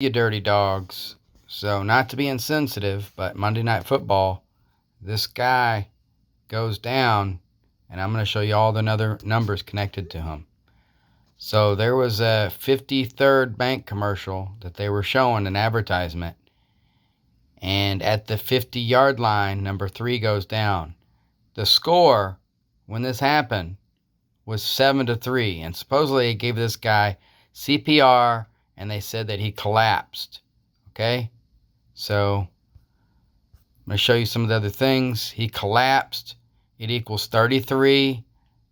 you dirty dogs. So, not to be insensitive, but Monday Night Football, this guy goes down, and I'm going to show you all the other numbers connected to him. So, there was a 53rd Bank commercial that they were showing, an advertisement, and at the 50-yard line, number 3 goes down. The score, when this happened, was 7-3, and supposedly it gave this guy CPR, and they said that he collapsed. Okay? So, I'm going to show you some of the other things. He collapsed. It equals 33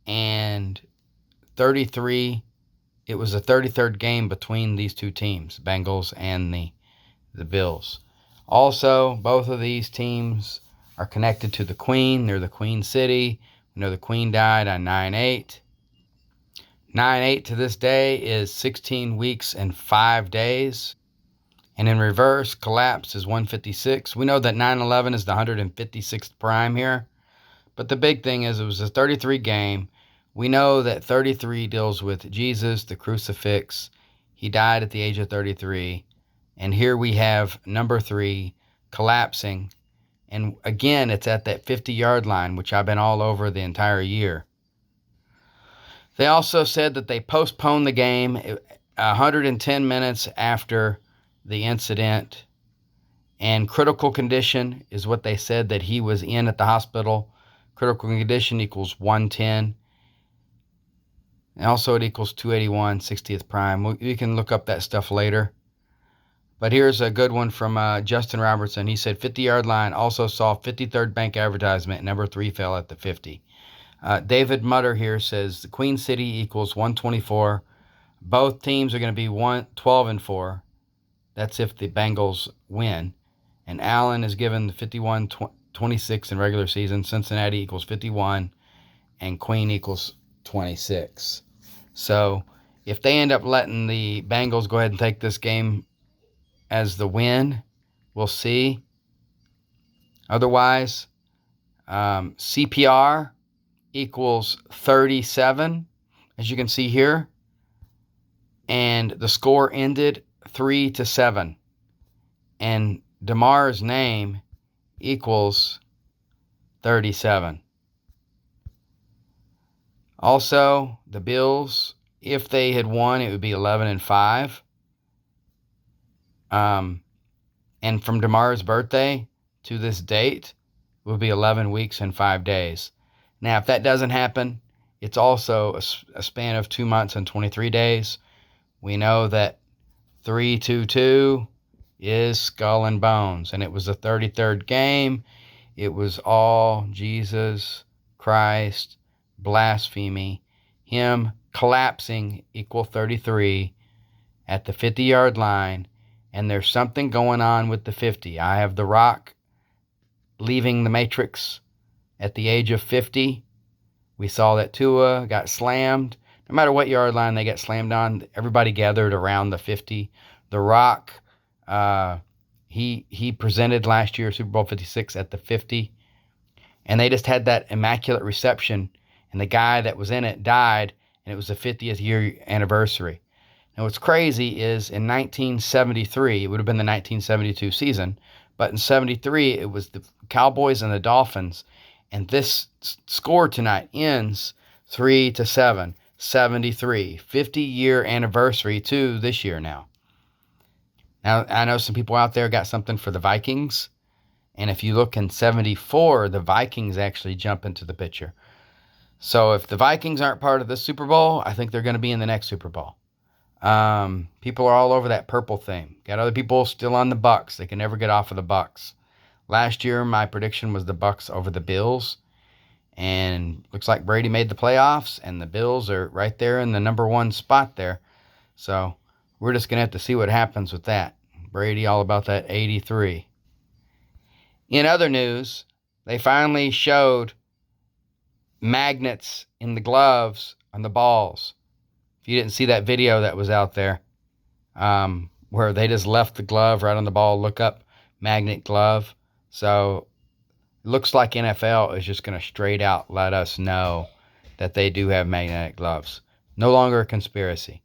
and 33. It was the 33rd game between these two teams, Bengals and the Bills. Also, both of these teams are connected to the Queen. They're the Queen City. We know the Queen died on 9/8. 9/8 to this day is 16 weeks and 5 days. And in reverse, collapse is 156. We know that 9/11 is the 156th prime here. But the big thing is it was a 33 game. We know that 33 deals with Jesus, the crucifix. He died at the age of 33. And here we have number 3 collapsing. And again, it's at that 50-yard line, which I've been all over the entire year. They also said that they postponed the game 110 minutes after the incident. And critical condition is what they said that he was in at the hospital. Critical condition equals 110. And also it equals 281, 60th prime. You can look up that stuff later. But here's a good one from Justin Robertson. He said 50-yard line also saw 53rd Bank advertisement. Number 3 fell at the 50. David Mutter here says the Queen City equals 124. Both teams are going to be 12-4. That's if the Bengals win. And Allen is given the 51-26 in regular season. Cincinnati equals 51. And Queen equals 26. So if they end up letting the Bengals go ahead and take this game as the win, we'll see. Otherwise, CPR equals 37, as you can see here. And the score ended 3-7. And Damar's name equals 37. Also, the Bills, if they had won, it would be 11-5. And from Damar's birthday to this date will be 11 weeks and 5 days. Now, if that doesn't happen, it's also a span of 2 months and 23 days. We know that 3-2-2 is skull and bones, and it was the 33rd game. It was all Jesus Christ, blasphemy, him collapsing equal 33 at the 50-yard line. And there's something going on with the 50. I have The Rock leaving the Matrix at the age of 50. We saw that Tua got slammed. No matter what yard line they got slammed on, everybody gathered around the 50. The Rock, he presented last year, Super Bowl 56, at the 50. And they just had that immaculate reception. And the guy that was in it died, and it was the 50th year anniversary. And what's crazy is in 1973, it would have been the 1972 season, but in 73, it was the Cowboys and the Dolphins. And this score tonight ends 3-7, 73, 50-year anniversary to this year now. Now, I know some people out there got something for the Vikings. And if you look in 74, the Vikings actually jump into the picture. So if the Vikings aren't part of this Super Bowl, I think they're going to be in the next Super Bowl. People are all over that purple thing. Got other people still on the Bucks. They can never get off of the Bucks. Last year, my prediction was the Bucks over the Bills. And looks like Brady made the playoffs, and the Bills are right there in the number 1 spot there. So we're just going to have to see what happens with that. Brady all about that 83. In other news, they finally showed magnets in the gloves on the balls. If you didn't see that video that was out there, where they just left the glove right on the ball, look up magnet glove. So it looks like NFL is just going to straight out let us know that they do have magnetic gloves. No longer a conspiracy.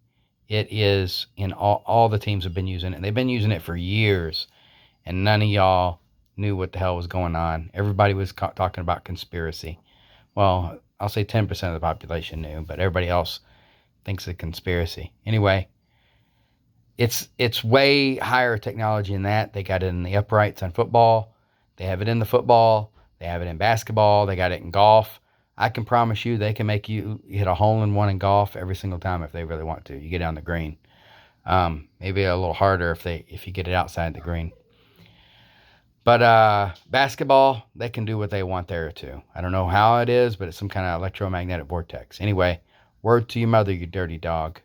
It is in all the teams have been using it. They've been using it for years, and none of y'all knew what the hell was going on. Everybody was talking about conspiracy. Well, I'll say 10% of the population knew, but everybody else thinks it's a conspiracy. Anyway, it's way higher technology than that. They got it in the uprights on football. They have it in the football. They have it in basketball. They got it in golf. I can promise you they can make you hit a hole in one in golf every single time if they really want to. You get on the green. Maybe a little harder if you get it outside the green. But basketball, they can do what they want there too. I don't know how it is, but it's some kind of electromagnetic vortex. Anyway, word to your mother, you dirty dog.